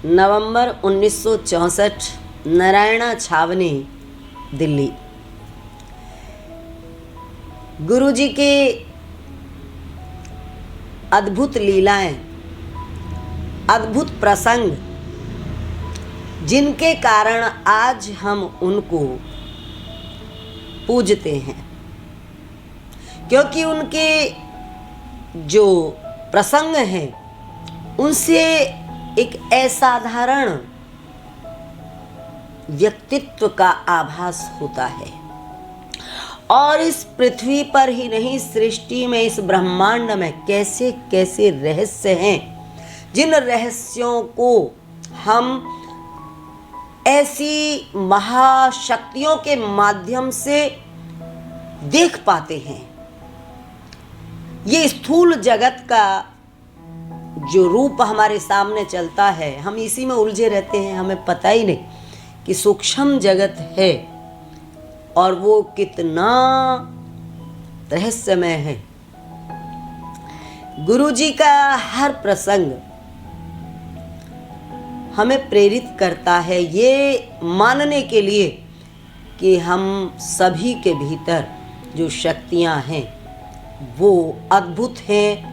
नवंबर 1964, नारायणा छावनी, दिल्ली। गुरुजी के अद्भुत लीलाएं, अद्भुत प्रसंग, जिनके कारण आज हम उनको पूजते हैं, क्योंकि उनके जो प्रसंग हैं उनसे एक असाधारण व्यक्तित्व का आभास होता है। और इस पृथ्वी पर ही नहीं, सृष्टि में, इस ब्रह्मांड में कैसे कैसे रहस्य हैं, जिन रहस्यों को हम ऐसी महाशक्तियों के माध्यम से देख पाते हैं। ये स्थूल जगत का जो रूप हमारे सामने चलता है, हम इसी में उलझे रहते हैं, हमें पता ही नहीं कि सूक्ष्म जगत है और वो कितना रहस्यमय है। गुरुजी का हर प्रसंग हमें प्रेरित करता है ये मानने के लिए कि हम सभी के भीतर जो शक्तियां हैं वो अद्भुत हैं,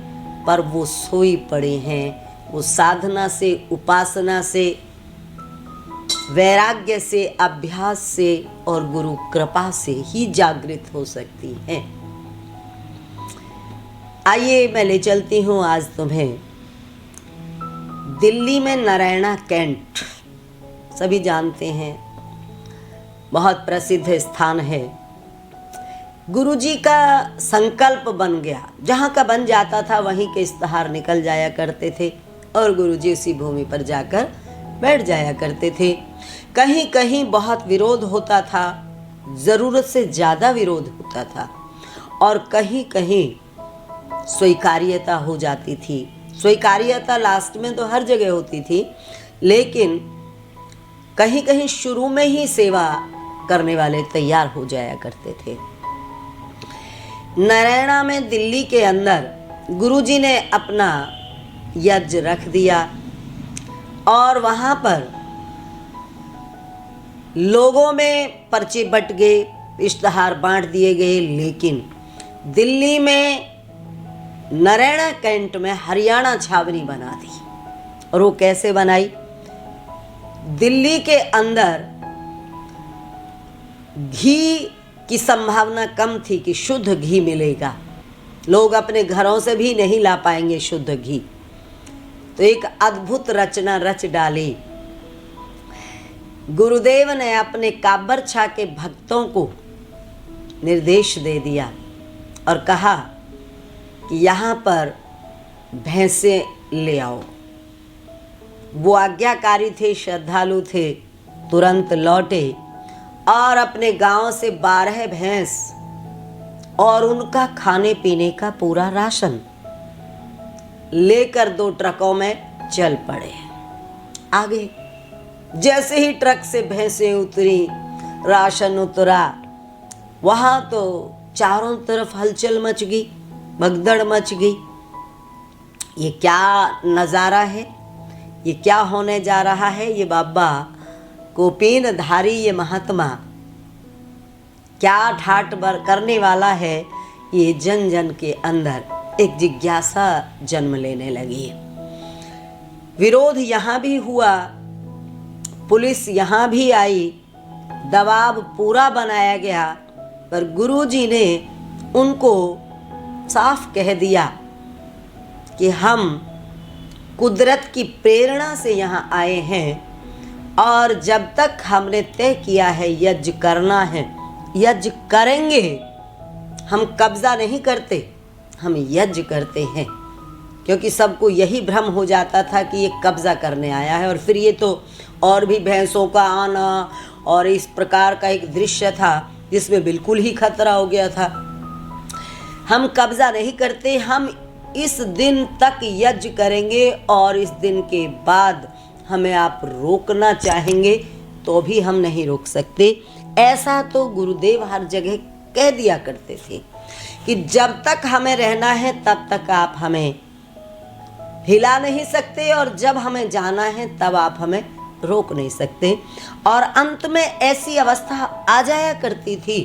पर वो सोई पड़े हैं। वो साधना से, उपासना से, वैराग्य से, अभ्यास से और गुरु कृपा से ही जागृत हो सकती हैं। आइए मैं ले चलती हूँ आज तुम्हें दिल्ली में नारायणा कैंट, सभी जानते हैं, बहुत प्रसिद्ध स्थान है। गुरुजी का संकल्प बन गया, जहाँ का बन जाता था वहीं के इश्तहार निकल जाया करते थे और गुरुजी उसी भूमि पर जाकर बैठ जाया करते थे। कहीं कहीं बहुत विरोध होता था, ज़रूरत से ज़्यादा विरोध होता था, और कहीं कहीं स्वीकार्यता हो जाती थी। स्वीकार्यता लास्ट में तो हर जगह होती थी, लेकिन कहीं कहीं शुरू में ही सेवा करने वाले तैयार हो जाया करते थे। नारायणा में, दिल्ली के अंदर गुरुजी ने अपना यज्ञ रख दिया और वहाँ पर लोगों में पर्चे बट गए, इश्तहार बांट दिए गए। लेकिन दिल्ली में नारायणा कैंट में हरियाणा छावनी बना दी। और वो कैसे बनाई? दिल्ली के अंदर घी की संभावना कम थी कि शुद्ध घी मिलेगा, लोग अपने घरों से भी नहीं ला पाएंगे शुद्ध घी। तो एक अद्भुत रचना रच डाली। गुरुदेव ने अपने काबरछा के भक्तों को निर्देश दे दिया और कहा कि यहाँ पर भैंसे ले आओ। वो आज्ञाकारी थे, श्रद्धालु थे, तुरंत लौटे और अपने गांव से 12 भैंस और उनका खाने पीने का पूरा राशन लेकर 2 ट्रकों में चल पड़े। आगे जैसे ही ट्रक से भैंसें उतरी, राशन उतरा, वहां तो चारों तरफ हलचल मच गई, भगदड़ मच गई। ये क्या नज़ारा है, ये क्या होने जा रहा है? ये बाबा कोपीन धारी, ये महात्मा क्या ठाट बर करने वाला है? ये जन जन के अंदर एक जिज्ञासा जन्म लेने लगी। विरोध यहाँ भी हुआ, पुलिस यहाँ भी आई, दबाव पूरा बनाया गया, पर गुरुजी ने उनको साफ कह दिया कि हम कुदरत की प्रेरणा से यहाँ आए हैं और जब तक हमने तय किया है यज्ञ करना है, यज्ञ करेंगे। हम कब्जा नहीं करते, हम यज्ञ करते हैं। क्योंकि सबको यही भ्रम हो जाता था कि ये कब्जा करने आया है, और फिर ये तो और भी भैंसों का आना और इस प्रकार का एक दृश्य था जिसमें बिल्कुल ही खतरा हो गया था। हम कब्जा नहीं करते, हम इस दिन तक यज्ञ करेंगे और इस दिन के बाद हमें आप रोकना चाहेंगे तो भी हम नहीं रोक सकते। ऐसा तो गुरुदेव हर जगह कह दिया करते थे कि जब तक हमें रहना है तब तक आप हमें हिला नहीं सकते, और जब हमें जाना है तब आप हमें रोक नहीं सकते। और अंत में ऐसी अवस्था आ जाया करती थी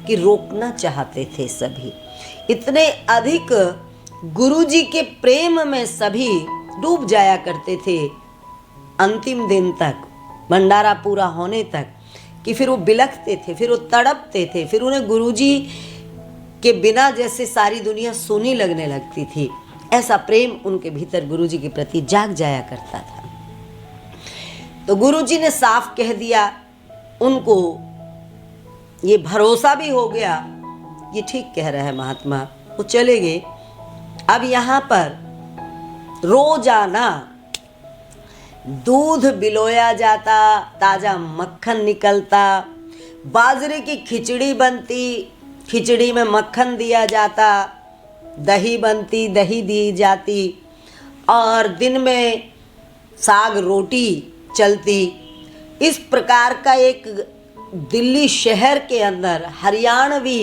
कि रोकना चाहते थे सभी। इतने अधिक गुरुजी के प्रेम में सभी डूब जाया करते थे अंतिम दिन तक, भंडारा पूरा होने तक, कि फिर वो बिलखते थे, फिर वो तड़पते थे, फिर उन्हें गुरुजी के बिना जैसे सारी दुनिया सूनी लगने लगती थी। ऐसा प्रेम उनके भीतर गुरुजी के प्रति जाग जाया करता था। तो गुरुजी ने साफ कह दिया, उनको ये भरोसा भी हो गया, ये ठीक कह रहे हैं महात्मा। वो चले गए। अब यहाँ पर रोजाना दूध बिलोया जाता, ताज़ा मक्खन निकलता, बाजरे की खिचड़ी बनती, खिचड़ी में मक्खन दिया जाता, दही बनती, दही दी जाती, और दिन में साग रोटी चलती। इस प्रकार का एक दिल्ली शहर के अंदर हरियाणवी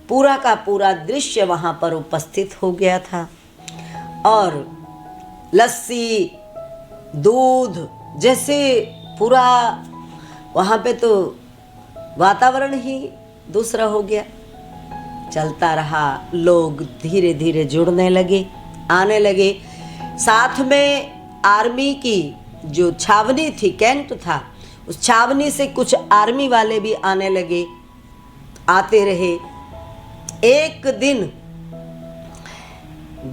पूरा का पूरा दृश्य वहाँ पर उपस्थित हो गया था। और लस्सी, दूध, जैसे पूरा वहाँ पे तो वातावरण ही दूसरा हो गया। चलता रहा, लोग धीरे धीरे जुड़ने लगे, आने लगे। साथ में आर्मी की जो छावनी थी, कैंट था, उस छावनी से कुछ आर्मी वाले भी आने लगे, आते रहे। एक दिन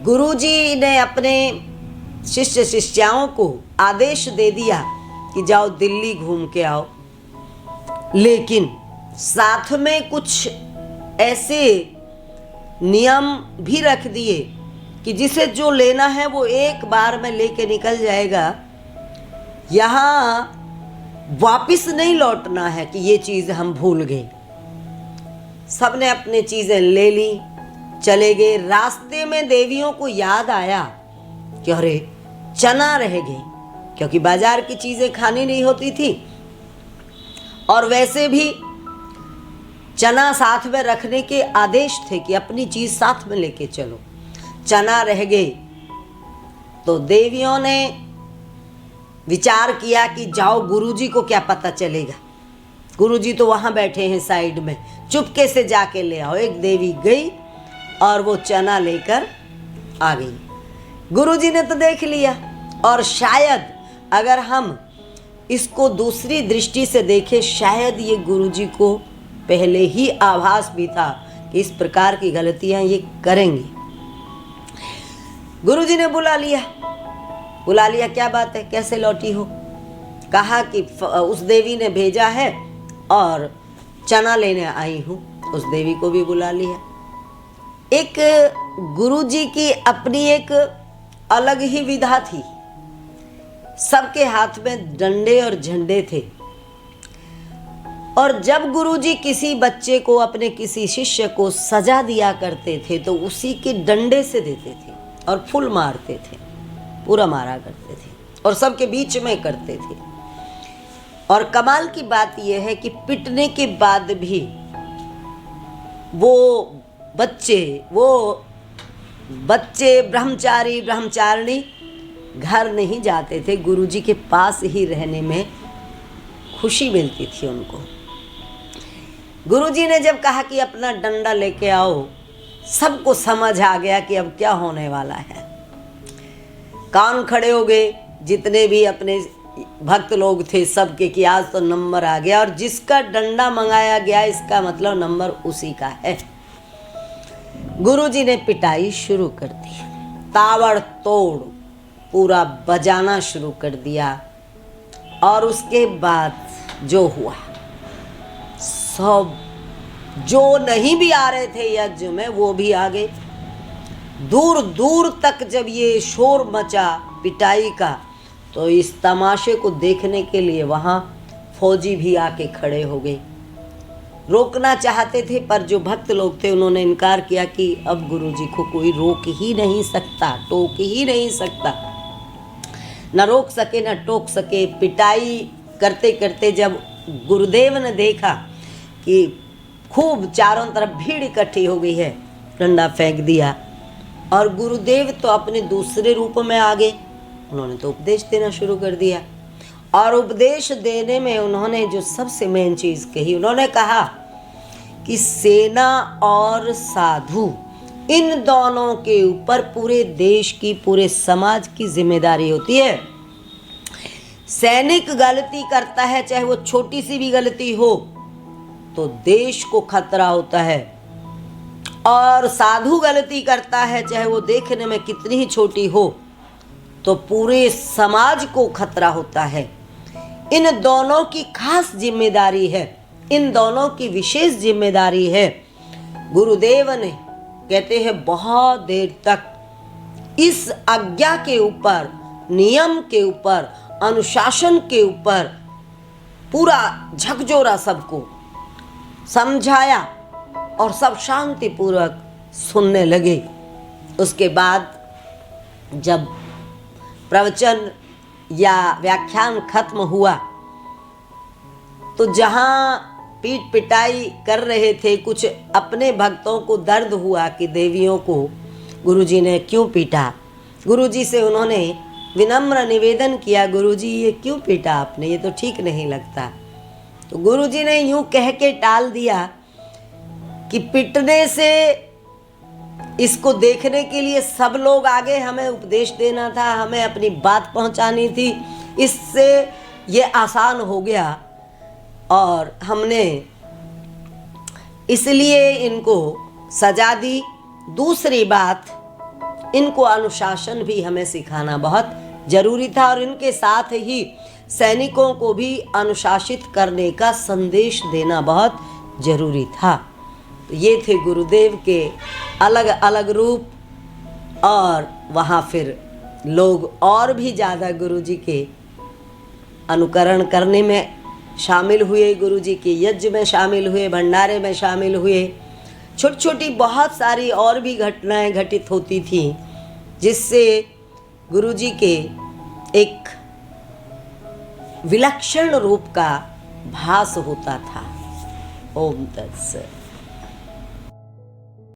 गुरुजी ने अपने शिष्य शिष्याओं को आदेश दे दिया कि जाओ दिल्ली घूम के आओ, लेकिन साथ में कुछ ऐसे नियम भी रख दिए कि जिसे जो लेना है वो एक बार में लेके निकल जाएगा, यहाँ वापिस नहीं लौटना है कि ये चीज़ हम भूल गए। सबने अपनी चीज़ें ले ली, चले गए। रास्ते में देवियों को याद आया कि अरे चना रह गए, क्योंकि बाजार की चीज़ें खानी नहीं होती थी, और वैसे भी चना साथ में रखने के आदेश थे कि अपनी चीज़ साथ में लेके चलो। चना रह गए तो देवियों ने विचार किया कि जाओ, गुरुजी को क्या पता चलेगा, गुरुजी तो वहाँ बैठे हैं साइड में, चुपके से जाके ले आओ। एक देवी गई और वो चना लेकर आ गई। गुरुजी ने तो देख लिया, और शायद अगर हम इसको दूसरी दृष्टि से देखें, शायद ये गुरुजी को पहले ही आभास भी था कि इस प्रकार की गलतियां ये करेंगे। गुरुजी ने बुला लिया, क्या बात है, कैसे लौटी हो? कहा कि उस देवी ने भेजा है और चना लेने आई हूँ। उस देवी को भी बुला लिया। एक गुरुजी की अपनी एक अलग ही विधा थी। सबके हाथ में डंडे और झंडे थे, और जब गुरुजी किसी बच्चे को, अपने किसी शिष्य को सजा दिया करते थे तो उसी के डंडे से देते थे और फुल मारते थे, पूरा मारा करते थे, और सबके बीच में करते थे। और कमाल की बात यह है कि पिटने के बाद भी वो बच्चे ब्रह्मचारिणी घर नहीं जाते थे। गुरुजी के पास ही रहने में खुशी मिलती थी उनको। गुरुजी ने जब कहा कि अपना डंडा लेके आओ, सबको समझ आ गया कि अब क्या होने वाला है। कान खड़े हो गए जितने भी अपने भक्त लोग थे सबके, कि आज तो नंबर आ गया, और जिसका डंडा मंगाया गया इसका मतलब नंबर उसी का है। गुरुजी ने पिटाई शुरू कर दी, ताबड़तोड़ पूरा बजाना शुरू कर दिया। और उसके बाद जो हुआ, सब जो नहीं भी आ रहे थे यज्ञ में वो भी आ गए। दूर दूर तक जब ये शोर मचा पिटाई का, तो इस तमाशे को देखने के लिए वहाँ फौजी भी आके खड़े हो गए। रोकना चाहते थे, पर जो भक्त लोग थे उन्होंने इनकार किया कि अब गुरुजी को कोई रोक ही नहीं सकता, टोक ही नहीं सकता। न रोक सके न टोक सके। पिटाई करते करते जब गुरुदेव ने देखा कि खूब चारों तरफ भीड़ इकट्ठी हो गई है, डंडा फेंक दिया और गुरुदेव तो अपने दूसरे रूप में आ गए। उन्होंने तो उपदेश देना शुरू कर दिया, और उपदेश देने में उन्होंने जो सबसे मेन चीज़ कही, उन्होंने कहा कि सेना और साधु, इन दोनों के ऊपर पूरे देश की, पूरे समाज की जिम्मेदारी होती है। सैनिक गलती करता है, चाहे वो छोटी सी भी गलती हो, तो देश को खतरा होता है, और साधु गलती करता है, चाहे वो देखने में कितनी ही छोटी हो, तो पूरे समाज को खतरा होता है। इन दोनों की खास जिम्मेदारी है, इन दोनों की विशेष जिम्मेदारी है। गुरुदेव ने, कहते हैं, बहुत देर तक इस आज्ञा के ऊपर, नियम के ऊपर, अनुशासन के ऊपर पूरा झकझोरा सबको समझाया, और सब शांतिपूर्वक सुनने लगे। उसके बाद जब प्रवचन या व्याख्यान खत्म हुआ, तो जहाँ पीट पिटाई कर रहे थे, कुछ अपने भक्तों को दर्द हुआ कि देवियों को गुरुजी ने क्यों पीटा। गुरुजी से उन्होंने विनम्र निवेदन किया, गुरुजी ये क्यों पीटा आपने, ये तो ठीक नहीं लगता। तो गुरुजी ने यूं कह के टाल दिया कि पिटने से, इसको देखने के लिए सब लोग आगे, हमें उपदेश देना था, हमें अपनी बात पहुंचानी थी, इससे ये आसान हो गया, और हमने इसलिए इनको सजा दी। दूसरी बात, इनको अनुशासन भी हमें सिखाना बहुत जरूरी था, और इनके साथ ही सैनिकों को भी अनुशासित करने का संदेश देना बहुत जरूरी था। तो ये थे गुरुदेव के अलग अलग रूप, और वहाँ फिर लोग और भी ज़्यादा गुरुजी के अनुकरण करने में शामिल हुए, गुरुजी के यज्ञ में शामिल हुए, भंडारे में शामिल हुए। छोटी छोटी बहुत सारी और भी घटनाएं घटित होती थीं, जिससे गुरुजी के एक विलक्षण रूप का भास होता था। ओम तत्सत।